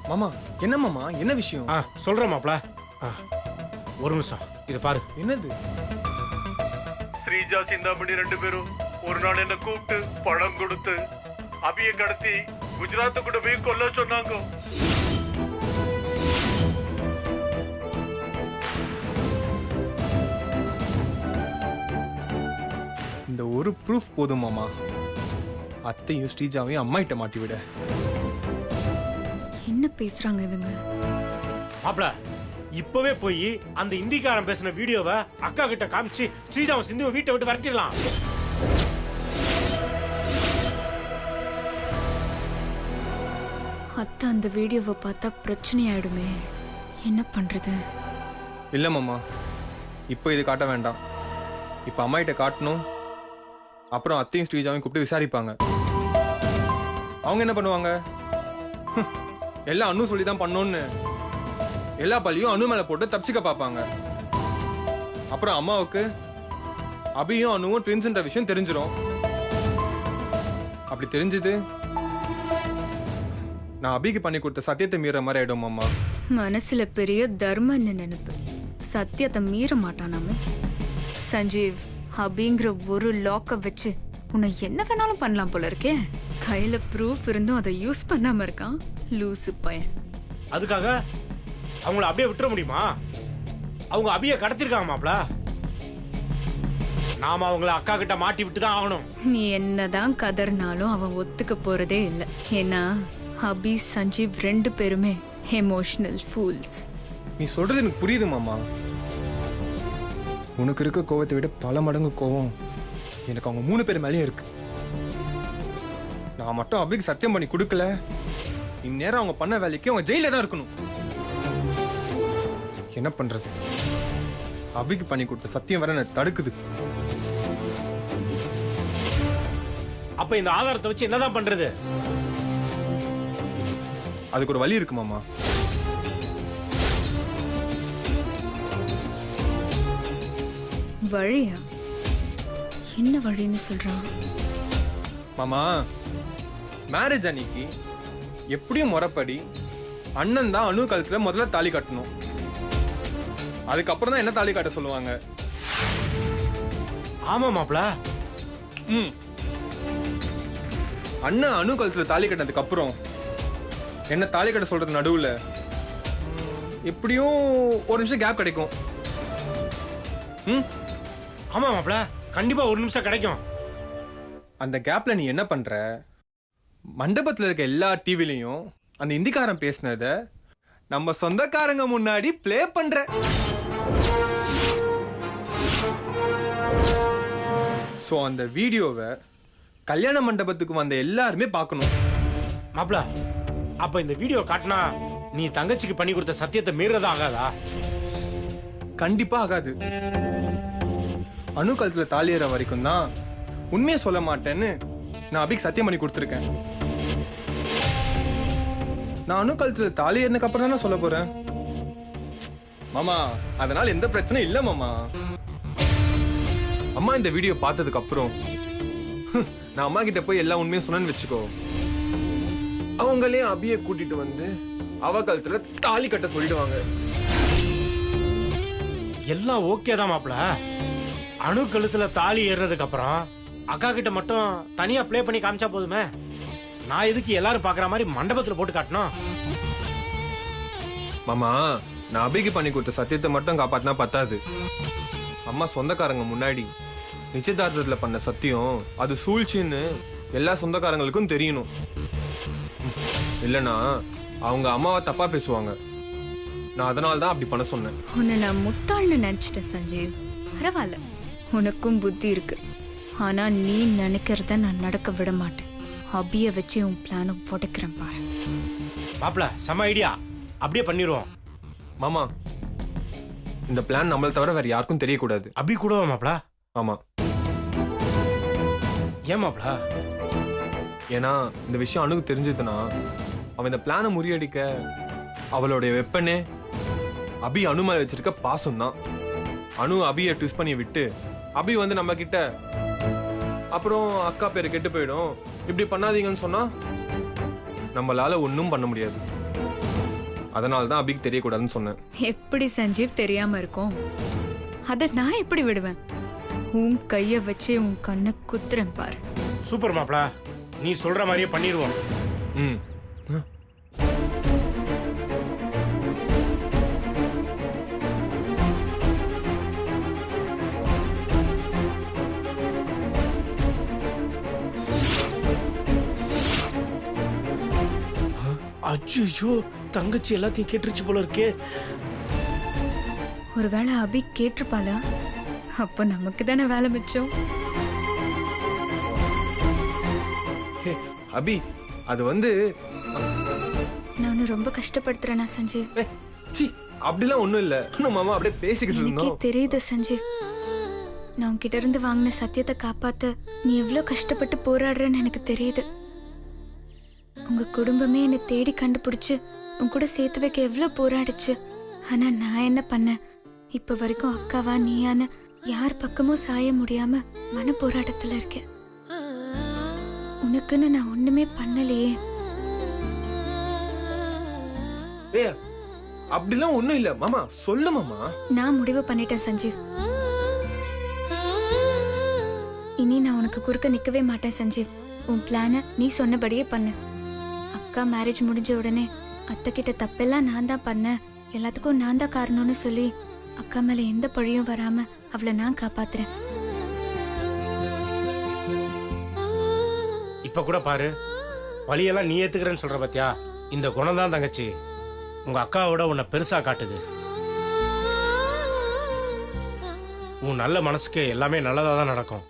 மாமா என்ன மாமா என்ன விஷயம்? சொல்றேன் மாப்ள. ஒரு நிமிஷம் இத பாரு. என்னது? ஸ்ரீஜா சிந்தாமணி 2 பேரும் ஒரு நாள் என்ன கூப்பிட்டு பணம் கொடுத்து அபியை கடத்தி குஜராத் கூட போய் கொல்ல சொன்னாங்க. இந்த ஒரு ப்ரூஃப் போதும் மாமா, அத்தையும் ஸ்ரீஜாவையும் அம்மா கிட்ட மாட்டி விட. என்ன பேசுறாங்க இவங்க? மாப்ள இப்பவே போய் அந்த இந்திக்காரன் பேசின வீடியோவை அக்கா கிட்ட காமிச்சு ஸ்ரீஜாவை சிந்துவை வீட்டை விட்டு விரட்டிடலாம். அத்தை அந்த வீடியோவை பார்த்தா பிரச்சனை ஆயிடுமே, என்ன பண்றது? இல்ல மாமா, இப்போ இது காட்ட வேண்டாம். இப்போ அம்மா கிட்ட காட்டணும். அப்புறம் அத்தையும் ஸ்ரீஜாவையும் கூப்பிட்டு விசாரிப்பாங்க. அவங்க என்ன பண்ணுவாங்க? எல்லாம் அனு சொல்லி தான் பண்ணோன்னு எல்லா பள்ளியும் அனு மேல போட்டு தப்பிச்சுக்க பார்ப்பாங்க. அப்புறம் அம்மாவுக்கு அபியும் அனுவும் ட்வின்ஸ்ன்ற விஷயம் தெரிஞ்சிடும். அப்படி தெரிஞ்சது நான் அபிக்கு பண்ணி கொடுத்த சத்தியத்தை மீற மாதிரி ஆயிடும் மாமா. மனசுல பெரிய தர்மன்னு நினைப்பு, சத்தியத்தை மீற மாட்டானாமே. சஞ்சீவ், அபிங்கிற ஒரு லாக்க வச்சு உன்னை என்ன வேணாலும் பண்ணலாம் போல இருக்கே. கையில ப்ரூஃப் இருந்தும் அதை யூஸ் பண்ணாம இருக்கான் லூசு பையன். அதுக்காக அவங்கள அப்படியே விட்டுற முடியுமா? அவங்க அபியை கடத்திருக்காங்க மாப்ள. நாம அவங்கள அக்கா கிட்ட மாட்டி விட்டு தான் ஆகணும். நீ என்னதான் கதர்னாலும் அவன் ஒத்துக்க போறதே இல்லை. ஏன்னா அபி சஞ்சீவ் 2 பேருமே எமோஷனல் ஃபூல்ஸ். நீ சொல்றது எனக்கு புரியுது மாமா. உனக்கு இருக்க கோவத்தை விட பல மடங்கு கோவம் எனக்கு அவங்க 3 பேர் மேலேயும் இருக்கு. நான் மட்டும் அபிக்கு சத்தியம் பண்ணி கொடுக்கல, இந்நேரம் அவங்க பண்ண வேலைக்கு அவங்க ஜெயில தான் இருக்கணும். என்ன பண்றது? அபிக்கு பண்ணி கொடுத்த சத்தியம் வர என்ன தடுக்குது. அப்ப இந்த ஆதாரத்தை வச்சு என்னதான் பண்றது? அதுக்கு ஒரு வழி இருக்கு மாமா. வழியா? என்ன வழின்னு சொல்றான் மாமா? மேரேஜ் அன்னைக்கு எப்படியும் முறைப்படி அண்ணன் தான் அனு கழுத்துல முதல்ல தாலி கட்டணும். அதுக்கப்புறம் தான் என்ன தாலி கட்ட சொல்லுவாங்க. ஆமா மாப்ள. அண்ணன் அனு கழுத்துல தாலி கட்டினதுக்கு அப்புறம் என்ன தாலி கட்ட சொல்றது நடுவுல எப்படியும் ஒரு நிமிஷம் கேப் கிடைக்கும். ஆமா மாப்ள, கண்டிப்பா ஒரு நிமிஷம் கிடைக்கும். அந்த கேப்ல நீ என்ன பண்ற? மண்டபத்துல இருக்க எல்லா டிவிலையும் அந்த இந்திக்காரன் பேசினத நம்ம சொந்தக்காரங்க முன்னாடி பிளே பண்ற. சோ அந்த வீடியோவை கல்யாண மண்டபத்துக்கு வந்த எல்லாருமே பார்க்கணும். மாப்ள, அப்ப இந்த வீடியோ காட்டினா நீ தங்கச்சிக்கு பண்ணி கொடுத்த சத்தியத்தை மீறதா ஆகாதா? கண்டிப்பா ஆகாது. அணு கழுத்துல தாலி ஏற வரைக்கும் தான் உண்மையை சொல்ல மாட்டேன்னு நான் அபிக்கு சத்தியம் பண்ணி கொடுத்துருக்கேன். நான் அணு கழுத்துல தாலி ஏறினதுக்கு அப்புறம் தானே சொல்ல போறேன் மாமா. அதனால எந்த பிரச்சனையும் இல்ல மாமா. அம்மா இந்த வீடியோ பார்த்ததுக்கு அப்புறம் நான் அம்மா கிட்ட போய் எல்லா உண்மையும் சொன்னேன்னு வச்சுக்கோ, அவங்களே அபியை கூட்டிட்டு வந்து அவ கழுத்துல தாலி கட்ட சொல்லிடுவாங்க. எல்லாம் ஓகே தான் மாப்ள. அணு கழுத்துல தாலி ஏறினதுக்கு அப்புறம் அக்கா கிட்ட மட்டும் தனியா ப்ளே பண்ணி காமிச்சா போதுமே. நான் எதுக்கு எல்லாரும் பாக்குற மாதிரி மண்டபத்துல போட்டு காட்டணும்? மாமா, நான் அபிக்கு பண்ணி கொடுத்த சத்தியத்தை மட்டும் காப்பாத்தினா பத்தாது. அம்மா சொந்தக்காரங்க முன்னாடி நிச்சயதார்த்தத்துல பண்ண சத்தியம் அது சூழ்ச்சின்னு எல்லா சொந்தக்காரங்களுக்கும் தெரியணும். இல்லனா அவங்க அம்மாவை தப்பா பேசுவாங்க. நான் அதனால தான் அப்படி பண்ண சொன்னேன். உன்னை நான் முட்டாள்னு நினைச்சிட்டேன் சஞ்சீவ். பரவாயில்ல, உனக்கும் புத்தி இருக்கு. ஆனா நீ நினைக்கிறத நான் நடக்க விட மாட்டேன். அபிய வச்சு உன் பிளானை உடைக்கிறேன் பாரு. மாப்ள, செம ஐடியா, அப்படியே பண்ணிடுவோம். மாமா, இந்த பிளான் நம்மள தவிர வேற யாருக்கும் தெரியக்கூடாது. அபி கூடவா மாப்ள? ஆமா. ஏன் மாப்ள? ஏன்னா இந்த விஷயம் அணுக்கு தெரிஞ்சதுன்னா அவன் இந்த பிளானை முறியடிக்க அவளுடைய வெப்பனே அபி அணு மேல வச்சிருக்க பாசம் தான். அணு அபியை ட்விஸ்ட் பண்ணி விட்டு அபி வந்து நம்ம கிட்ட அப்புறம் அக்கா பேரு கெட்டு போயிடும், இப்படி பண்ணாதீங்கன்னு சொன்னா நம்மளால ஒன்றும் பண்ண முடியாது. அதனால தான் அபிக்கு தெரியக்கூடாதுன்னு சொன்னேன். எப்படி சஞ்சீவ் தெரியாம இருக்கும்? அத நான் எப்படி விடுவேன்? உன் கைய வச்சே உன் கண்ணை குத்துறேன் பாரு. சூப்பர் மாப்ள, நீ சொல்ற மாதிரியே பண்ணிடுவோம். ம். அச்சோ, தங்கச்சி எல்லாத்தையும் கேட்டுருச்சு போல இருக்கே. ஒருவேளை அபி கேட்டிருப்பாளா? அப்ப நமக்கு தானே வேலை மிச்சம். ஹே, அபி அது வந்து நான் ரொம்ப கஷ்டப்படுத்துறேனா சஞ்சீவ்? ஏ, சீ அப்படிலாம் ஒண்ணும் இல்ல. இன்னும் மாமா அப்படியே பேசிக்கிட்டு எனக்கே இருந்தோம். தெரியுது சஞ்சீவ். நான் உன்கிட்ட இருந்து வாங்கின சத்தியத்தை காப்பாத்த நீ எவ்வளவு கஷ்டப்பட்டு போராடுறன்னு எனக்கு தெரியுது. உங்க குடும்பமே என்னை தேடி கண்டுபிடிச்சு உன் கூட சேர்த்து வைக்க எவ்வளவு போராடுச்சு. ஆனா நான் என்ன பண்ணேன்? இப்ப வரைக்கும் அக்காவா நீயான்னு யார் பக்கமும் சாய முடியாம மன போராட்டத்துல இருக்கேன். உனக்குன்னு நான் ஒண்ணுமே பண்ணலையே. ஏ, அப்படிலாம் ஒண்ணும் இல்ல மாமா. சொல்லு மாமா. நான் முடிவு பண்ணிட்டேன் சஞ்சீவ். இனி நான் உனக்கு குறுக்க நிக்கவே மாட்டேன் சஞ்சீவ். உன் பிளான நீ சொன்னபடியே பண்ணு. அக்கா மேரேஜ் முடிஞ்ச உடனே அத்தை கிட்ட தப்பெல்லாம் நான் தான் பண்ணேன், எல்லாத்துக்கும் நான் தான் காரணம்னு சொல்லி அக்கா மேல எந்த பழியும் வராம அவளை நான் காப்பாத்துறேன். இப்ப கூட பாரு, வழியெல்லாம் நீ ஏத்துக்கிறேன்னு சொல்ற பாத்தியா? இந்த குணம் தான் தங்கச்சி உங்க அக்காவோட உன்னை பெருசா காட்டுது. உன் நல்ல மனசுக்கு எல்லாமே நல்லதா தான் நடக்கும்.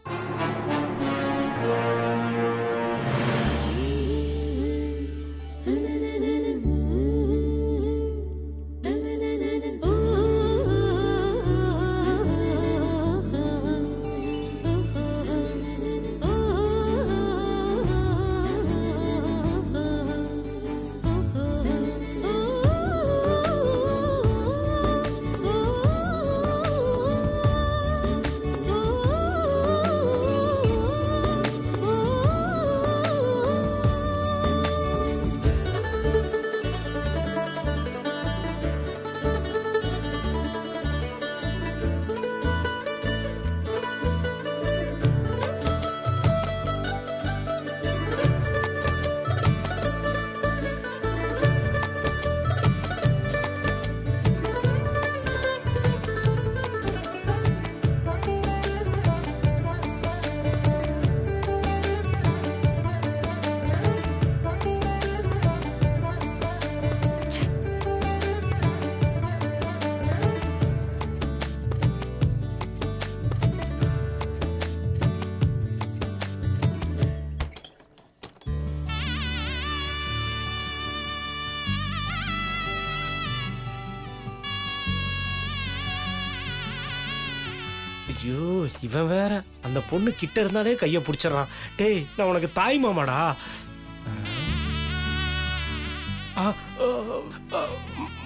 ஐயோ, இவன் வேற அந்த பொண்ணு கிட்ட இருந்தாலே கைய பிடிச்சிடறான். டேய், நான் உனக்கு தாய் மாமாடா.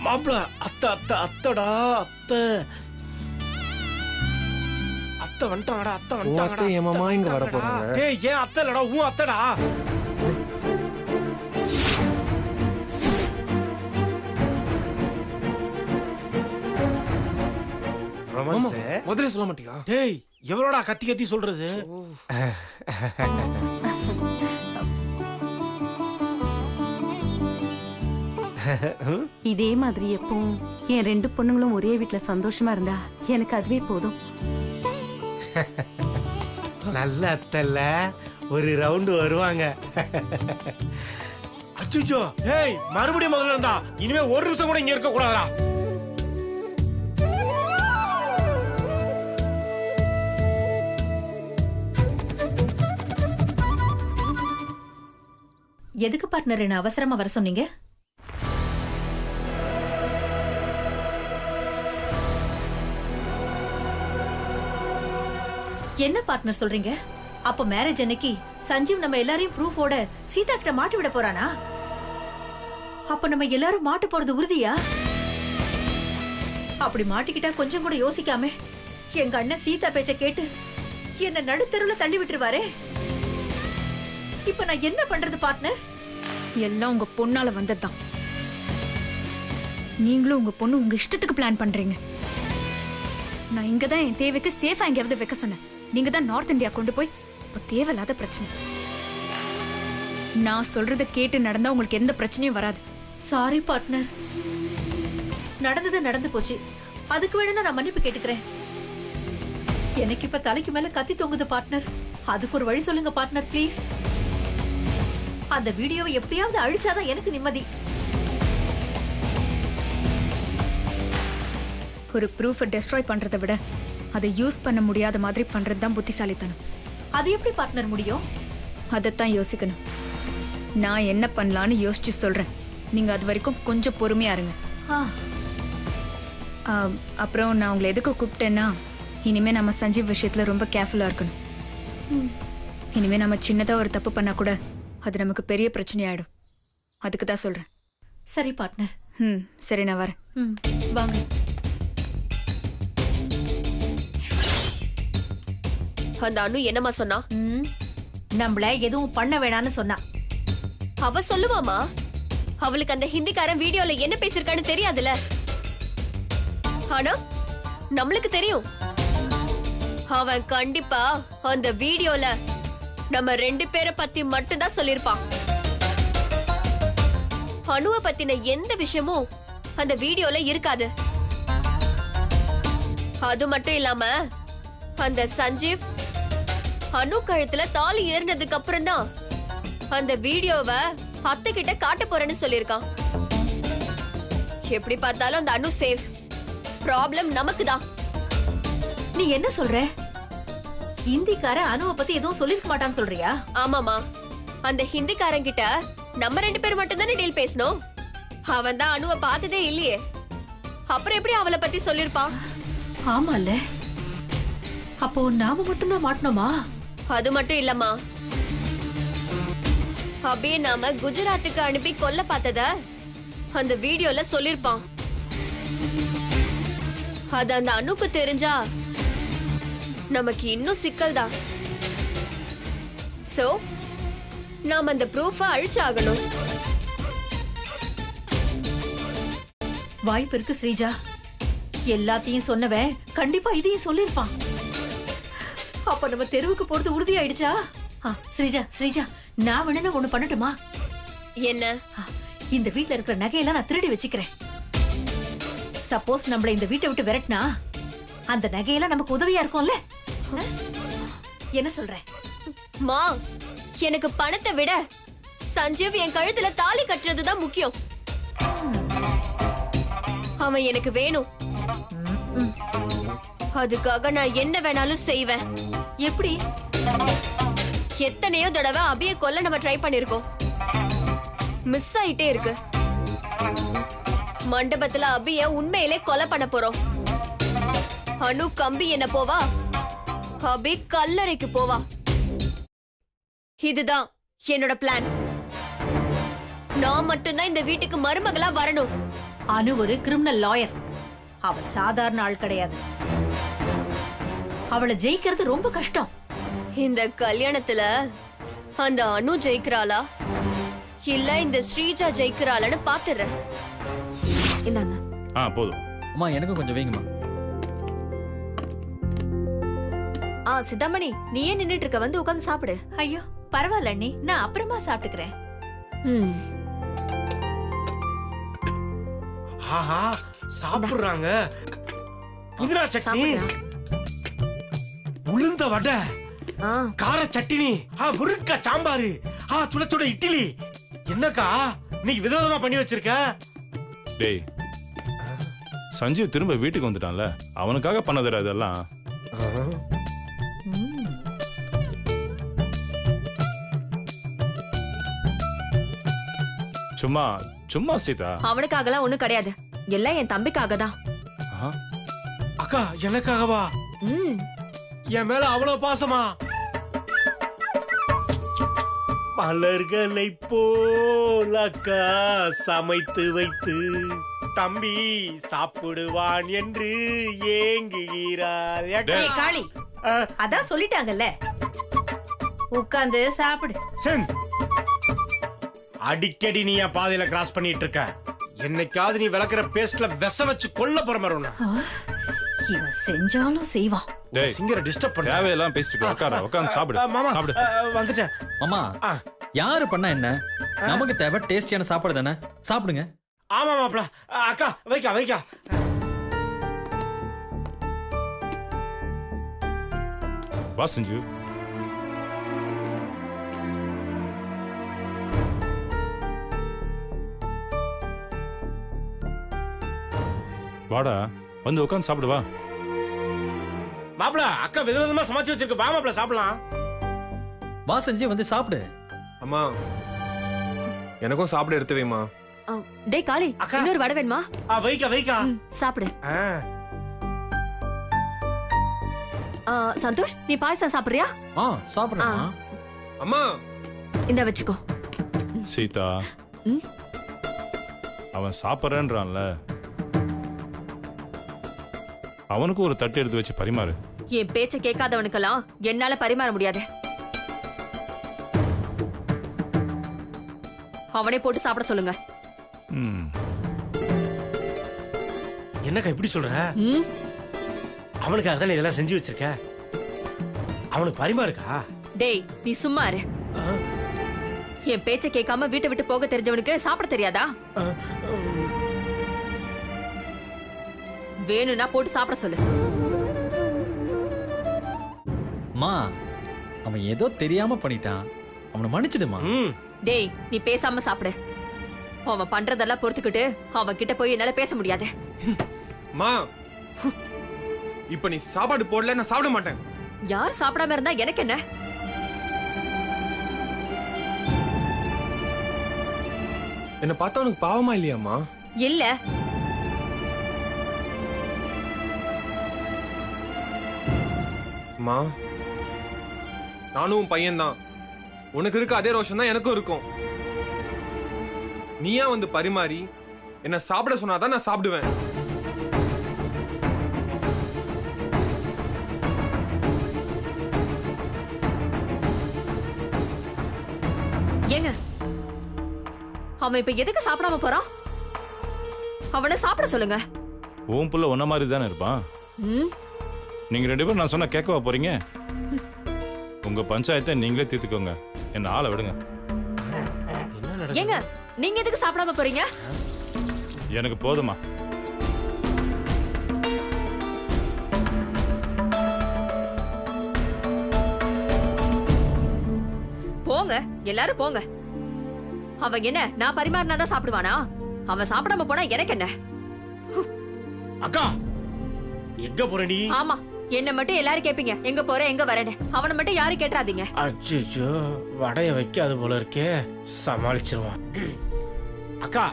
மாப்பிள, அத்தை அத்தை அத்தடா அத்தை அத்தை வந்துட்டாங்கடா, அத்தை வந்துட்டாங்கடா. என் மாமா இங்க வர போறாங்க. டேய், ஏன் அத்தை இல்லடா, உன் அத்தைடா. முதல்ல சொல்ல மாட்டியா? டேய், எவ்வளோடா கத்தி கத்தி சொல்றது? இதே மாதிரி எப்பவும் என் 2 பொண்ணுங்களும் ஒரே வீட்டுல சந்தோஷமா இருந்தா எனக்கு அதுவே போதும். நல்ல அத்தல்ல, ஒரு ரவுண்டு வருவாங்க. அச்சுச்சோ, ஏய், மறுபடியும் முதல்ல இருந்தா இனிமே ஒரு நிமிஷம் கூட இங்க இருக்க கூடாதா? எதுக்கு பார்ட்னர் என்ன அவசரமா வர சொன்னீங்க? என்ன பார்ட்னர் சொல்றீங்க? அப்ப மேரேஜ் அன்னைக்கு சஞ்சீவ் நம்ம எல்லாரையும் ப்ரூஃபோட சீதா கிட்ட மாட்டி விட போறானா? அப்ப நம்ம எல்லாரும் மாட்டு போறது உறுதியா? அப்படி மாட்டிக்கிட்டா கொஞ்சம் கூட யோசிக்காம எங்க அண்ணன் சீதா பேச்ச கேட்டு என்ன நடுத்தெருவுல தள்ளி விட்டுருவாரே. இப்ப நான் என்ன பண்றது பார்ட்னர்? எல்லாம் உங்க பொண்ணால வந்ததுதான். நீங்களும் உங்க பொண்ணு உங்க இஷ்டத்துக்கு பிளான் பண்றீங்க. நான் இங்க தான் என் தேவைக்கு சேஃபா எங்கேயாவது வைக்க சொன்னேன். நீங்க தான் நார்த் இந்தியா கொண்டு போய் இப்ப தேவையில்லாத பிரச்சனை. நான் சொல்றத கேட்டு நடந்தா உங்களுக்கு எந்த பிரச்சனையும் வராது. சாரி பார்ட்னர், நடந்தது நடந்து போச்சு. அதுக்கு வேணா நான் மன்னிப்பு கேட்டுக்கிறேன். எனக்கு இப்ப தலைக்கு மேல கத்தி தொங்குது பார்ட்னர். அதுக்கு ஒரு வழி சொல்லுங்க பார்ட்னர் ப்ளீஸ். அந்த வீடியோவை எப்படியாவது அழிச்சாதான் எனக்கு நிம்மதி. ஒரு ப்ரூஃபை டெஸ்ட்ராய் பண்றதை விட அதை யூஸ் பண்ண முடியாத மாதிரி பண்றது தான் புத்திசாலித்தனம். அது எப்படி பார்ட்னர் முடியும்? அதைத்தான் யோசிக்கணும். நான் என்ன பண்ணலான்னு யோசிச்சு சொல்றேன். நீங்க அது வரைக்கும் கொஞ்சம் பொறுமையா இருங்க. ஆ, அப்புறம் நான் உங்களை எதுக்கு கூப்பிட்டேன்னா, இனிமே நம்ம சஞ்சீவ் விஷயத்துல ரொம்ப கேர்ஃபுல்லா இருக்கணும். இனிமே நம்ம சின்னதா ஒரு தப்பு பண்ணா கூட அது நமக்கு பெரிய பிரச்சனையாயிடும். அதுக்கு தான் சொல்றேன். சரி பார்ட்னர். சரி, நான் வரேன். வாங்க. அந்த அனு என்னமா சொன்னா? நம்மள எதுவும் பண்ண வேணாம்னு சொன்னா. அவ சொல்லுவாமா? அவளுக்கு அந்த ஹிந்திக்காரன் வீடியோல என்ன பேசிருக்கான்னு தெரியாதுல. ஆனா நம்மளுக்கு தெரியும். அவன் கண்டிப்பா அந்த வீடியோல நம்ம 2 பேரை பத்தி மட்டும்தான் சொல்லிருப்பான். அனுவ பத்தின எந்த விஷயமும் அந்த வீடியோல இருக்காது. அது மட்டும் இல்லாம அந்த சஞ்சீவ் அனு கழுத்துல தாலி ஏறினதுக்கு அப்புறம் தான் அந்த வீடியோவை அத்தை கிட்ட காட்ட போறேன்னு சொல்லிருக்கான். எப்படி பார்த்தாலும் அந்த அனு சேஃப். ப்ராப்ளம் நமக்கு தான். நீ என்ன சொல்ற? ஹிந்திக்கார அனுவை பத்தி எதுவும் சொல்லிருக்க மாட்டான்னு சொல்றியா? ஆமாமா, அந்த ஹிந்திக்காரன் கிட்ட நம்ம 2 பேர் மட்டும் தானே டீல் பேசணும். அவன் தான் அனுவை பார்த்ததே இல்லையே. அப்புறம் எப்படி அவளை பத்தி சொல்லிருப்பான்? ஆமால. அப்போ நாம மட்டும்தான் மாட்டணுமா? அது மட்டும் இல்லம்மா, அப்படியே நாம குஜராத்துக்கு அனுப்பி கொல்ல பார்த்தத அந்த வீடியோல சொல்லிருப்பான். அது அந்த அனுக்கு தெரிஞ்சா நமக்கு இன்னும் சிக்கல் தான். சோ நாம அந்த ப்ரூஃப அழிச்சாகணும். வாய்ப்பு இருக்கு ஸ்ரீஜா. எல்லாத்தையும் சொன்னவன் கண்டிப்பா இதையும் சொல்லிருப்பான். அப்ப நம்ம தெருவுக்கு போறது உறுதியாயிடுச்சா? ஸ்ரீஜா ஸ்ரீஜா, நான் வேணா ஒண்ணு பண்ணட்டுமா? என்ன? இந்த வீட்ல இருக்கிற நகையெல்லாம் நான் திருடி வச்சுக்கிறேன். சப்போஸ் நம்மள இந்த வீட்டை விட்டு விரட்டினா அந்த நகையெல்லாம் நமக்கு உதவியா இருக்கும்ல? என்ன சொல்ற? மா, எனக்கு பணத்தை விட சஞ்சீவ் என் கழுத்துல தாலி கட்டுறதுதான் முக்கியம். அவன் எனக்கு வேணும். அதுக்காக நான் என்ன வேணாலும் செய்வேன். எப்படி? எத்தனையோ தடவை அபிய கொல்ல நம்ம ட்ரை பண்ணிருக்கோம். மிஸ் ஆயிட்டே இருக்கு. மண்டபத்துல அபிய உண்மையிலே கொலை பண்ண போறோம். அனு கம்பி என்ன போவா, அபி கல்லறைக்கு போவா. இதுதான் என்னோட பிளான். நான் மட்டும்தான் இந்த வீட்டுக்கு மருமகளா வரணும். அனு ஒரு கிரிமினல் லாயர். அவ சாதாரண ஆள் கிடையாது. அவளை ஜெயிக்கிறது ரொம்ப கஷ்டம். இந்த கல்யாணத்துல அந்த அனு ஜெயிக்கிறாளா இல்ல இந்த ஸ்ரீஜா ஜெயிக்கிறாளான்னு பாத்துறேன். இந்தாங்க. போதும். அம்மா எனக்கும் கொஞ்சம் வைங்கம்மா. சித்தாமணி, நீ ஏன் நின்னுட்டு இருக்க? வந்து உட்கார்ந்து சாப்பிடு. ஐயோ பரவாயில்ல அண்ணி, நான் அப்புறமா சாப்பிட்டுக்கிறேன். ஆஹா, சாப்பிடுறாங்க. புதினா சட்னி, உளுந்த வடை, கார சட்னி, முருங்கா சாம்பாரு, சுட சுட இட்லி. என்னக்கா இன்னைக்கு விதவிதமா பண்ணி வச்சிருக்க? டேய், சஞ்சீவ் திரும்ப வீட்டுக்கு வந்துட்டான்ல, அவனுக்காக பண்ணதுடா இதெல்லாம். சும்மா சும்மா சீதா. அவனுக்காகலாம் ஒண்ணும் கிடையாது, எல்லாம் என் தம்பிக்காக தான். அக்கா எனக்காகவா? என் மேல அவ்வளவு பாசமா? மலர்களை போல் அக்கா சமைத்து வைத்து தம்பி சாப்பிடுவான் என்று ஏங்குகிறார். காளி, அதான் சொல்லிட்டாங்கல்ல, உட்கார்ந்து சாப்பிடு. அடிக்கடி நீ என் பாதையில கிராஸ் பண்ணிட்டு இருக்க. என்னைக்காவது நீ விளக்குற பேஸ்ட்ல விஷ வச்சு கொல்ல போற மாதிரி ஒண்ணு. இவன் செஞ்சாலும் செய்வான். டேய் சிங்கரை டிஸ்டர்ப் பண்ண. தேவையெல்லாம் பேசிட்டு உட்காந்து சாப்பிடு. மாமா சாப்பிடு. வந்துட்டேன். மாமா ஆ. யாரு பண்ணா என்ன, நமக்கு தேவை டேஸ்டியான சாப்பாடு தானே, சாப்பிடுங்க. ஆமா மாப்ள. அக்கா வைக்கா. வா சஞ்சு. வாடா வந்து உட்காந்து சாப்பிடு வா. மாப்ள அக்கா விதவிதமா சமைச்சு வச்சிருக்கு. வா மாப்ள சாப்பிடலாம். வா செஞ்சு வந்து சாப்பிடு. அம்மா எனக்கும் சாப்பிட எடுத்து வைமா. டேய் காளி, அக்கா. இன்னொரு வடை வேணுமா? வைக்கா. சாப்பிடு. ஆ. சந்தோஷ், நீ பாயசம் சாப்பிடுறியா? சாப்பிடுறேன். அம்மா இந்த வச்சுக்கோ. சீதா, அவன் சாப்பிட்றேன்றான்ல, அவனுக்கு ஒரு தட்டு எடுத்து வச்சு பரிமாறு. என் பேச்ச கேட்காதவனுக்கெல்லாம் என்னால பரிமாற முடியாது. அவனே போட்டு சாப்பிட சொல்லுங்க. ம். என்னக்கா இப்படி சொல்ற? அவனுக்காக தானே இதெல்லாம் செஞ்சு வச்சிருக்க. அவனுக்கு பரிமாறுக்கா? டேய் நீ சும்மா இரு. என் பேச்ச கேட்காம வீட்டை விட்டு போக தெரிஞ்சவனுக்கு சாப்பிட தெரியாதா? வேணும்னா போட்டு சாப்பிட சொல்லு. மா, அவன் ஏதோ தெரியாம பண்ணிட்டான், அவனை மன்னிச்சிடுமா. டேய் நீ பேசாம சாப்பிடு. அவன் பண்றதெல்லாம் பொறுத்துக்கிட்டு அவன் கிட்ட போய் என்னால பேச முடியாது. மா இப்ப நீ சாப்பாடு போடல, நான் சாப்பிட மாட்டேன். யார் சாப்பிடாம இருந்தா எனக்கு என்ன? என்ன பார்த்தா உனக்கு பாவமா இல்லையாம்மா? இல்ல. அம்மா நானும் பையன்தான், உனக்கு இருக்க அதே ரோஷம் தான் எனக்கும் இருக்கும். நீயா வந்து பரிமாறி என்ன சாப்பிட சொன்னாதான் நான் சாப்பிடுவேன். ஏங்க அவன் இப்ப எதுக்கு சாப்பிடாம போறான்? அவனை சாப்பிட சொல்லுங்க. உன் புள்ள ஒன்ன மாதிரி தானே இருப்பான். நீங்க ரெண்டு பேரும் நான் சொன்னா கேட்கவா போறீங்க? உங்க பஞ்சாயத்தை நீங்களே தீர்த்துக்கோங்க, என்ன ஆளை விடுங்க. ஏங்க நீங்க எதுக்கு சாப்பிடாம போறீங்க? எனக்கு போதுமா. போங்க எல்லாரும் போங்க. அவன் என்ன நான் பரிமாறினாதான் சாப்பிடுவானா? அவன் சாப்பிடாம போனா எனக்கு என்ன? அக்கா எங்க போற நீ? ஆமா, என்ன மட்டும் எல்லாரும் கேப்பீங்க எங்க போற எங்க வரேன்னு. அவனை மட்டும் யாரும் கேட்றாதீங்க. அச்சோ, வடைய வைக்காது போல இருக்கே, சமாளிச்சிருவான். அக்கா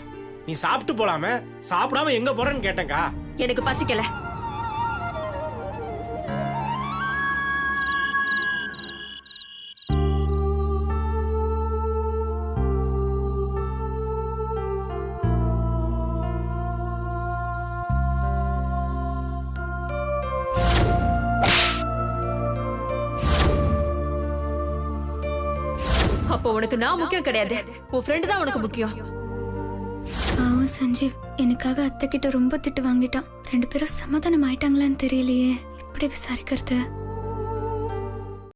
நீ சாப்பிட்டு போலாமே, சாப்பிடாம எங்க போறேன்னு கேட்டேங்கா. எனக்கு பசிக்கல. அப்போ உனக்கு நான் முக்கியம் கிடையாது, உன் ஃப்ரெண்டு தான் உனக்கு முக்கியம். பாவம் சஞ்சீவ் எனக்காக அத்தை கிட்ட ரொம்ப திட்டு வாங்கிட்டான். 2 பேரும் சமாதானம் ஆயிட்டாங்களான்னு தெரியலையே, எப்படி விசாரிக்கிறது?